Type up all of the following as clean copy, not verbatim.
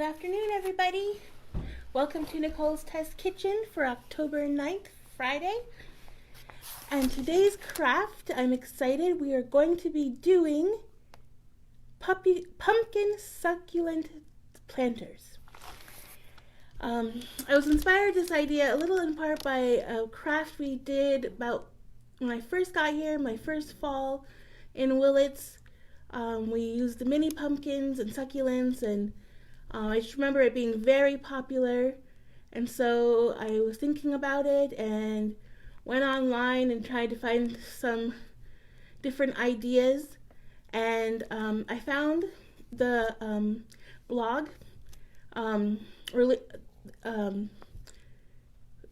Good afternoon, everybody. Welcome to Nicole's Test Kitchen for October 9th, Friday. And today's craft, I'm excited. We are going to be doing pumpkin succulent planters. I was inspired this idea a little in part by a craft we did about when I first got here, my first fall in Willits. We used the mini pumpkins and succulents, and I just remember it being very popular. And so I was thinking about it and went online and tried to find some different ideas. And I found the blog, the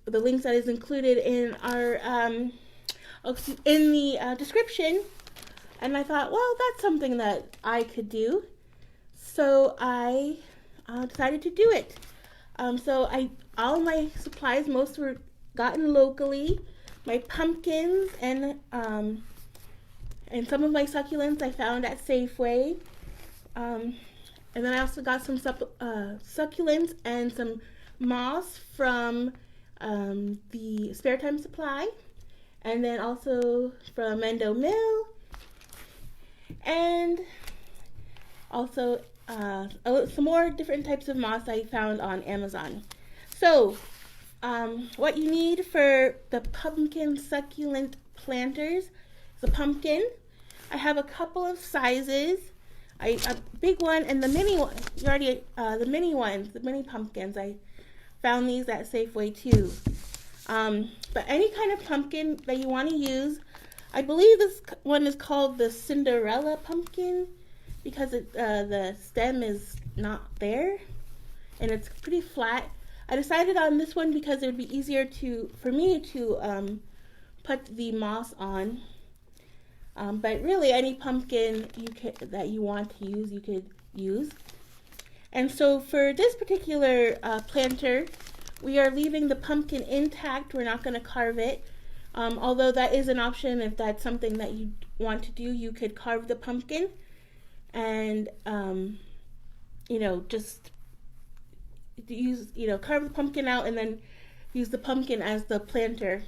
links that is included in our in the description. And I thought, well, that's something that I could do. So I decided to do it. All my supplies, most were gotten locally. My pumpkins and some of my succulents I found at Safeway. And then I also got some succulents and some moss from the Spare Time Supply. And then also from Mendo Mill. And also some more different types of moss I found on Amazon. So, what you need for the pumpkin succulent planters is a pumpkin. I have a couple of sizes. A big one and the mini one. The mini ones, the mini pumpkins. I found these at Safeway too. But any kind of pumpkin that you want to use. I believe this one is called the Cinderella pumpkin because the stem is not there and it's pretty flat. I decided on this one because it would be easier for me to put the moss on. But really, any pumpkin that you want to use, you could use. And so for this particular planter, we are leaving the pumpkin intact. We're not going to carve it. Although that is an option. If that's something that you want to do, you could carve the pumpkin and just use carve the pumpkin out and then use the pumpkin as the planter.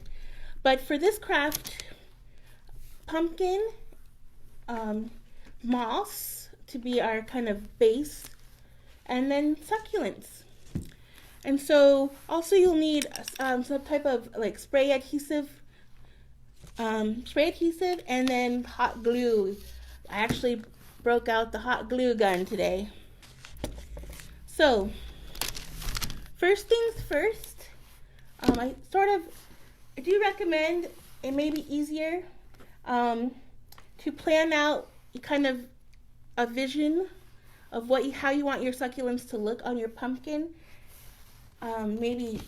But for this craft, pumpkin, moss to be our kind of base, and then succulents. And so also you'll need some type of like spray adhesive, and then hot glue. I actually broke out the hot glue gun today. So first things first, I do recommend, it may be easier to plan out kind of a vision of how you want your succulents to look on your pumpkin. Maybe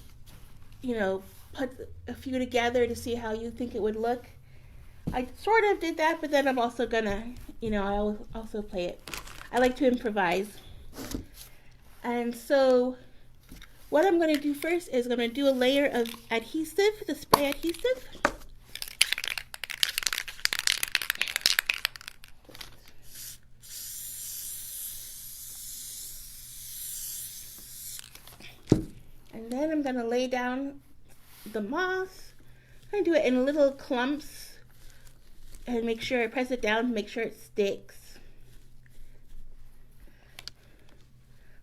put a few together to see how you think it would look. I sort of did that, but then I'm also gonna, I also play it. I like to improvise. And so what I'm gonna do first is I'm gonna do a layer of adhesive, the spray adhesive. And then I'm gonna lay down the moss. I'm gonna do it in little clumps and make sure I press it down to make sure it sticks.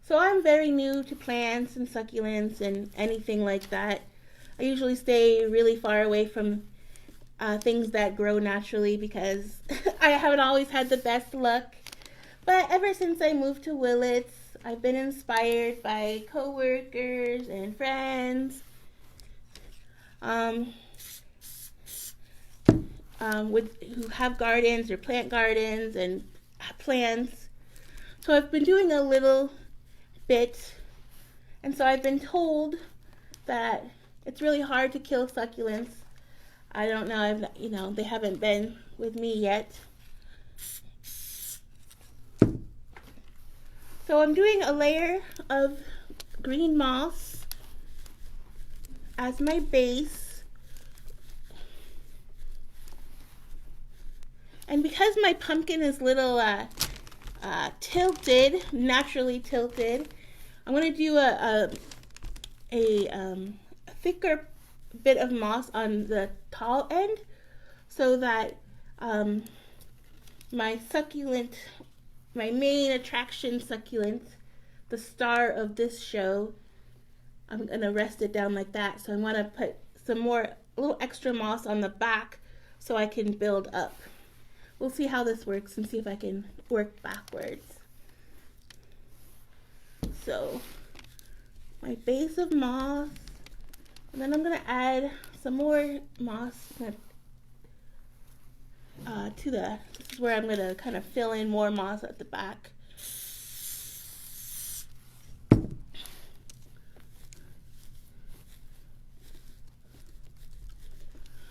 So I'm very new to plants and succulents and anything like that. I usually stay really far away from things that grow naturally because I haven't always had the best luck. But ever since I moved to Willits, I've been inspired by coworkers and friends who have gardens or plant gardens and plants. So I've been doing a little bit, and so I've been told that it's really hard to kill succulents. I don't know, they haven't been with me yet. So I'm doing a layer of green moss as my base. And because my pumpkin is little tilted, naturally tilted, I'm going to do a thicker bit of moss on the tall end so that my succulent, my main attraction succulent, the star of this show, I'm going to rest it down like that. So I want to put some more, a little extra moss on the back so I can build up. We'll see how this works and see if I can work backwards. So my base of moss, and then I'm going to add some more moss this is where I'm going to kind of fill in more moss at the back.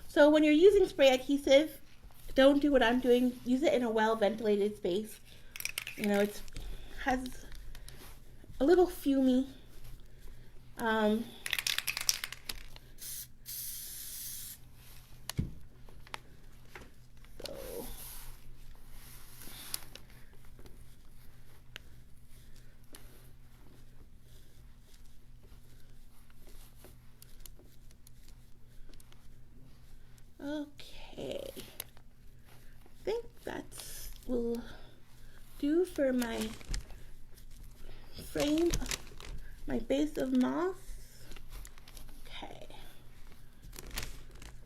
So when you're using spray adhesive, don't do what I'm doing. Use it in a well-ventilated space. You know, it has a little fumey. Okay, I think that will do for my frame, my base of moss. Okay,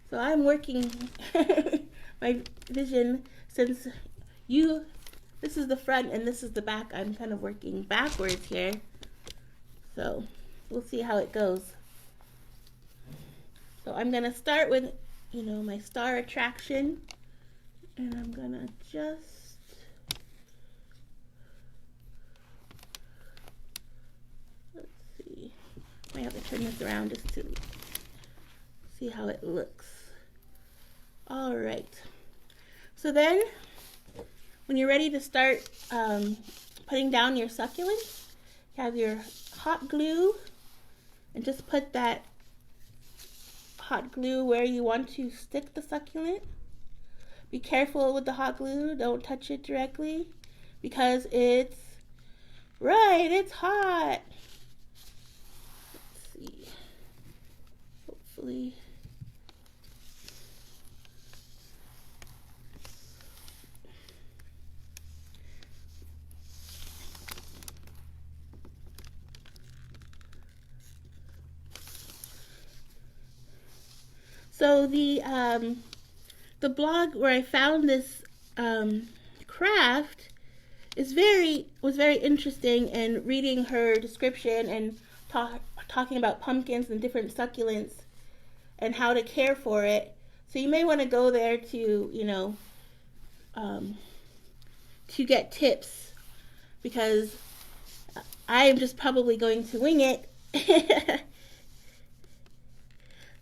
so I'm working my vision, since this is the front and this is the back, I'm kind of working backwards here. So we'll see how it goes. So I'm gonna start with, you know, my star attraction, and I'm gonna just let's see, I might have to turn this around just to see how it looks. All right, so then when you're ready to start putting down your succulents, you have your hot glue, and just put that hot glue where you want to stick the succulent. Be careful with the hot glue, don't touch it directly because it's hot. Let's see, hopefully. So the blog where I found this craft was very interesting, and reading her description and talking about pumpkins and different succulents and how to care for it. So you may want to go there to, you know, to get tips, because I am just probably going to wing it.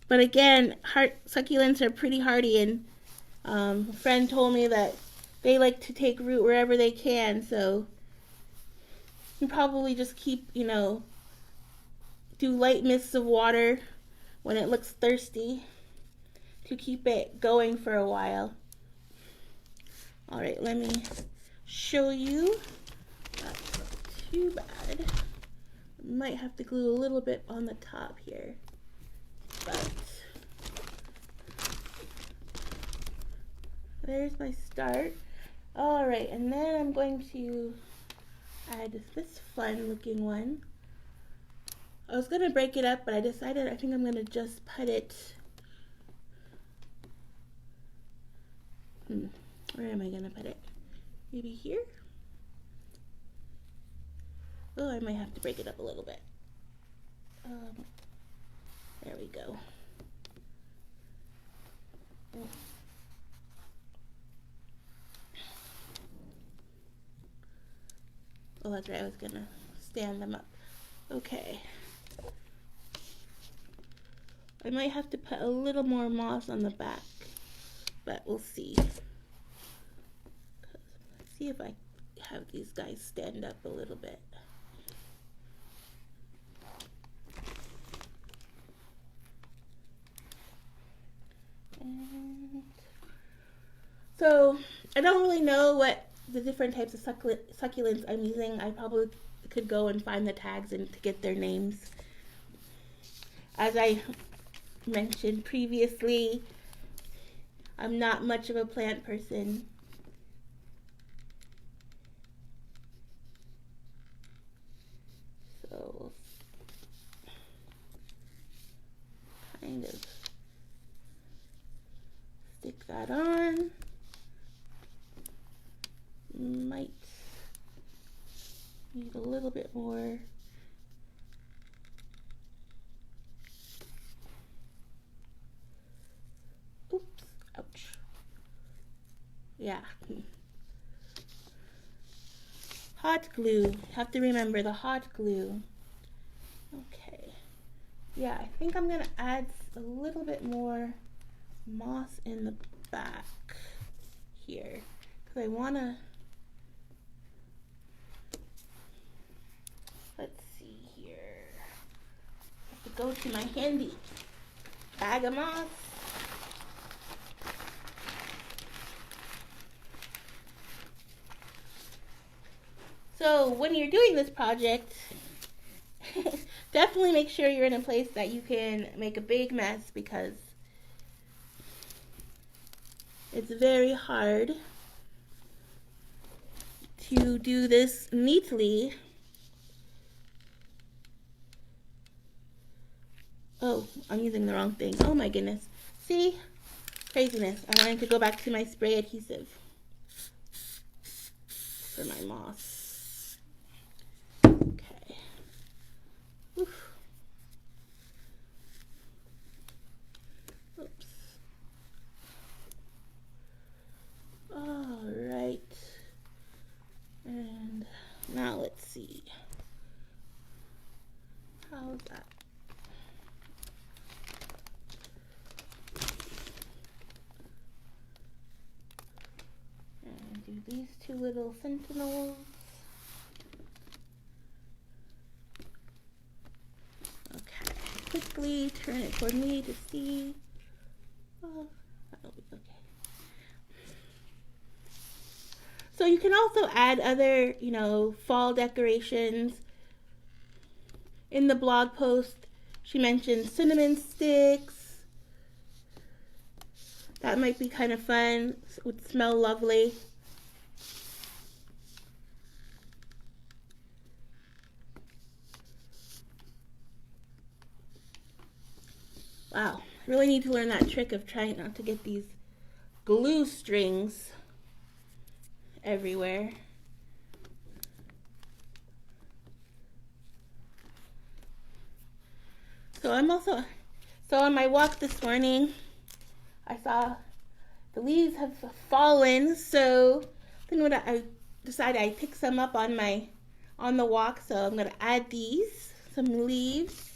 But again, succulents are pretty hardy, and a friend told me that they like to take root wherever they can, so you probably just keep, you know, do light mists of water when it looks thirsty to keep it going for a while. All right, let me show you. That's not too bad. Might have to glue a little bit on the top here. But there's my start. All right, and then I'm going to add this fun looking one. I was gonna break it up, but I decided I think I'm gonna just put it, where am I gonna put it? Maybe here? Oh, I might have to break it up a little bit. There we go. Oh, that's right, I was gonna stand them up. Okay. I might have to put a little more moss on the back, but we'll see. Let's see if I have these guys stand up a little bit. And so I don't really know what the different types of succulents I'm using, I probably could go and find the tags and to get their names. As I mentioned previously, I'm not much of a plant person. So kind of stick that on. Might need a little bit more. Oops, ouch. Yeah. Hot glue. Have to remember the hot glue. Okay. Yeah, I think I'm gonna add a little bit more moss in the back here because I wanna. Let's see here. I have to go to my handy bag of moss. So when you're doing this project, definitely make sure you're in a place that you can make a big mess because it's very hard to do this neatly. Oh, I'm using the wrong thing. Oh my goodness. See? Craziness. I wanted to go back to my spray adhesive for my moss. Okay. Oof. Oops. All right. And now let's see. How's that? And do these two little sentinels. Okay, quickly turn it toward me to see. Oh, that'll be okay. So you can also add other, fall decorations. In the blog post, she mentioned cinnamon sticks. That might be kind of fun. It would smell lovely. Wow, I really need to learn that trick of trying not to get these glue strings everywhere. So on my walk this morning, I saw the leaves have fallen, so then I decided I'd pick some up on the walk, so I'm gonna add some leaves.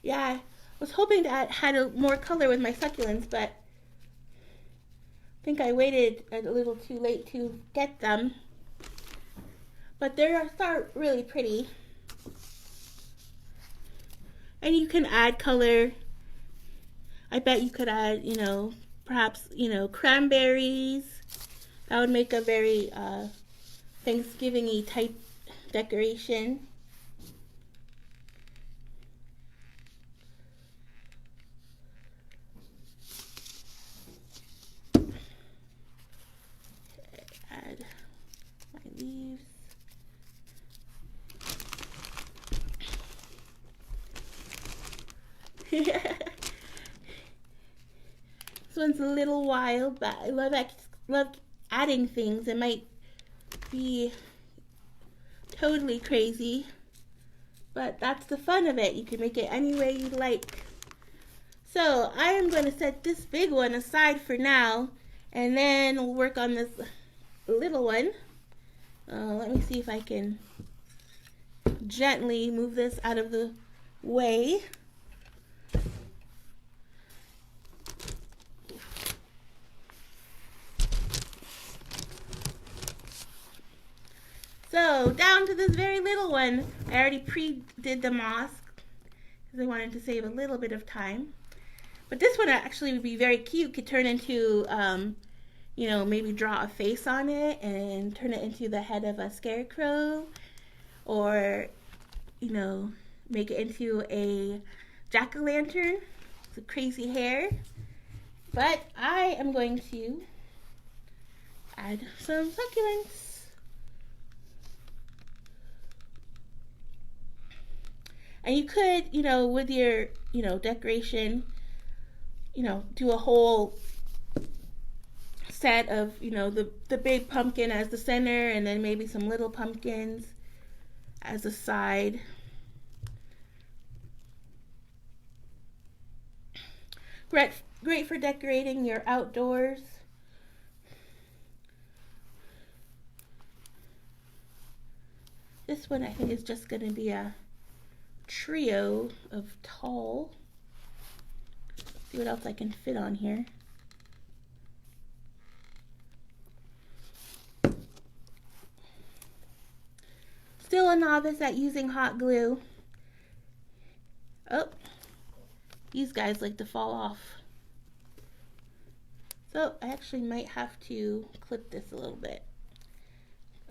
Yeah, I was hoping to add more color with my succulents, but I think I waited a little too late to get them. But they are really pretty. And you can add color. I bet you could add, perhaps, cranberries. That would make a very Thanksgiving-y type decoration. Add my leaves. This one's a little wild, but I love adding things. It might be totally crazy, but that's the fun of it. You can make it any way you like. So I am going to set this big one aside for now, and then we'll work on this little one. Let me see if I can gently move this out of the way. So down to this very little one. I already pre-did the moss because I wanted to save a little bit of time. But this one actually would be very cute. Could turn into, maybe draw a face on it and turn it into the head of a scarecrow, or, make it into a jack-o'-lantern with crazy hair. But I am going to add some succulents. And you could, with your, decoration, do a whole set of, the big pumpkin as the center, and then maybe some little pumpkins as a side. Great for decorating your outdoors. This one I think is just going to be a trio of tall. Let's see what else I can fit on here. Still a novice at using hot glue. Oh, these guys like to fall off. So I actually might have to clip this a little bit.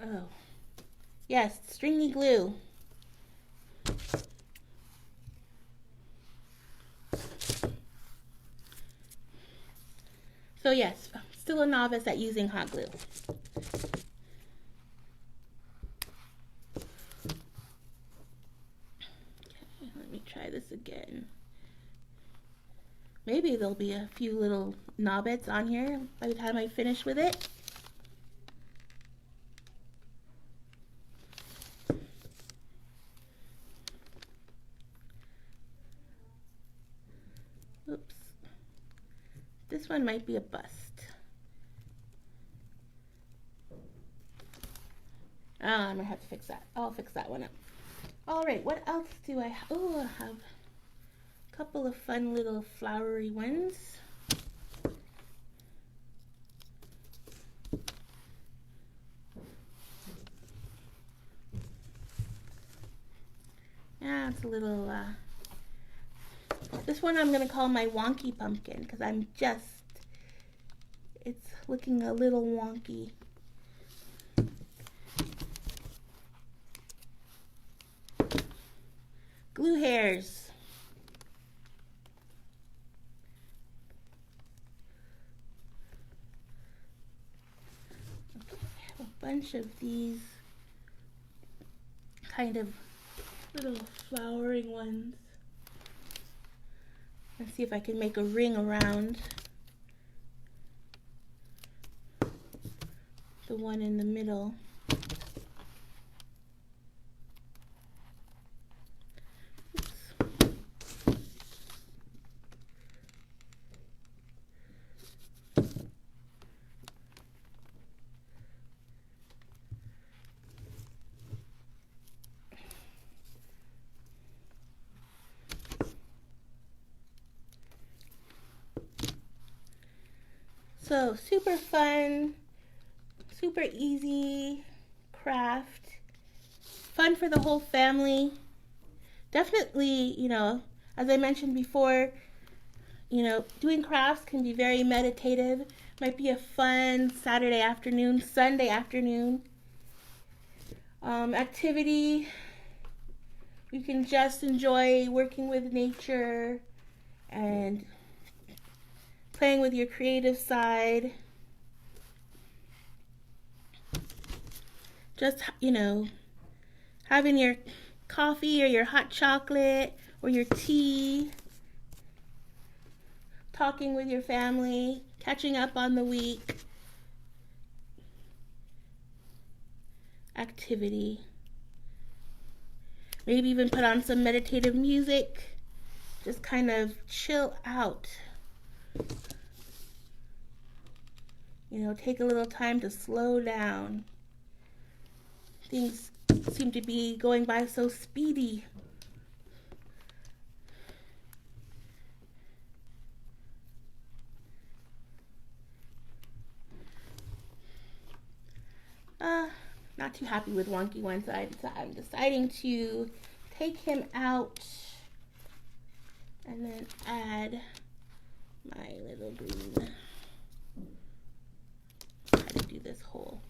Oh, yes, stringy glue. So yes, still a novice at using hot glue. Okay, let me try this again. Maybe there'll be a few little knobbits on here by the time I finish with it. Oops. This one might be a bust. Oh, I'm gonna have to fix that. I'll fix that one up. All right, what else do I have? Oh, I have a couple of fun little flowery ones. Yeah, it's a little, this one I'm gonna call my wonky pumpkin because it's looking a little wonky. Glue hairs. Okay, I have a bunch of these kind of little flowering ones. Let's see if I can make a ring around the one in the middle. So super fun, super easy craft, fun for the whole family. Definitely, as I mentioned before, doing crafts can be very meditative. Might be a fun Saturday afternoon, Sunday afternoon activity. You can just enjoy working with nature and playing with your creative side. Just, having your coffee or your hot chocolate or your tea, talking with your family, catching up on the week. Activity. Maybe even put on some meditative music. Just kind of chill out. Take a little time to slow down. Things seem to be going by so speedy. Not too happy with wonky ones, so I'm deciding to take him out and then add my little green. Try to do this hole.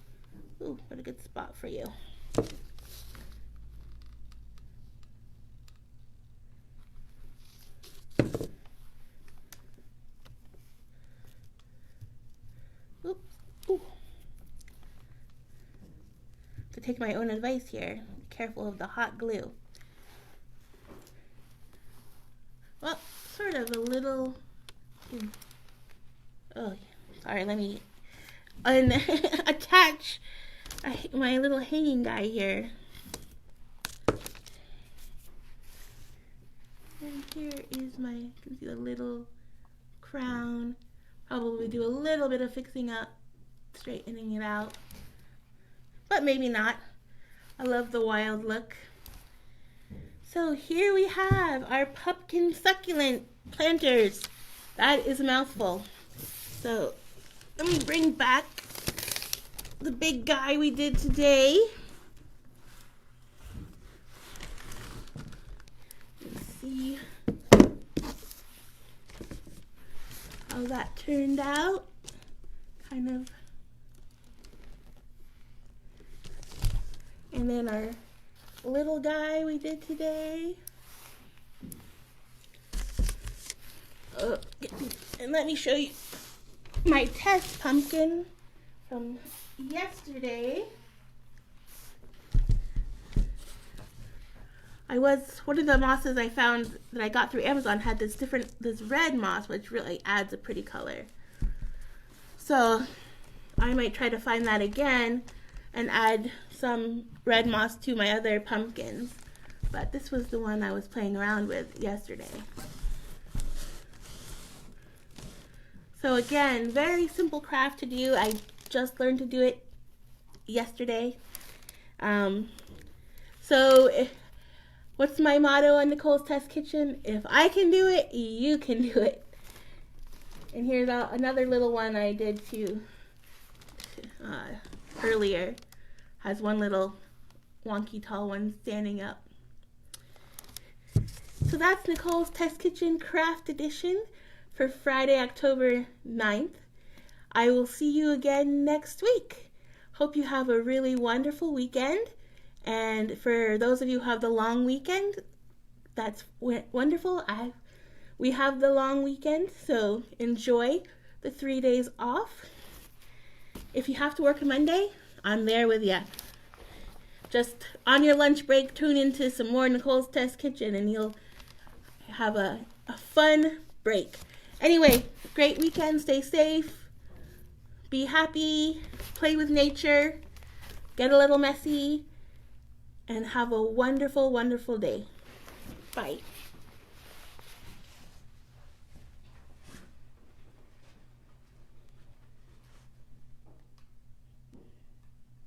Ooh, what a good spot for you. Oops. Ooh. To take my own advice here, be careful of the hot glue. Well, sort of a little. Oh, sorry. Let me attach my little hanging guy here. And here is my, you can see the little crown. Probably do a little bit of fixing up, straightening it out. But maybe not. I love the wild look. So here we have our pumpkin succulent planters. That is a mouthful. So let me bring back the big guy we did today. Let's see how that turned out. Kind of. And then our little guy we did today. And let me show you my test pumpkin from yesterday. One of the mosses I found that I got through Amazon had this red moss, which really adds a pretty color. So I might try to find that again and add some red moss to my other pumpkins. But this was the one I was playing around with yesterday. So again, very simple craft to do. I just learned to do it yesterday. What's my motto on Nicole's Test Kitchen? If I can do it, you can do it. And here's another little one I did too earlier. Has one little wonky tall one standing up. So that's Nicole's Test Kitchen Craft Edition for Friday, October 9th. I will see you again next week. Hope you have a really wonderful weekend. And for those of you who have the long weekend, that's wonderful. We have the long weekend, so enjoy the 3 days off. If you have to work a Monday, I'm there with you. Just on your lunch break, tune into some more Nicole's Test Kitchen and you'll have a fun break. Anyway, great weekend. Stay safe. Be happy. Play with nature. Get a little messy. And have a wonderful, wonderful day. Bye.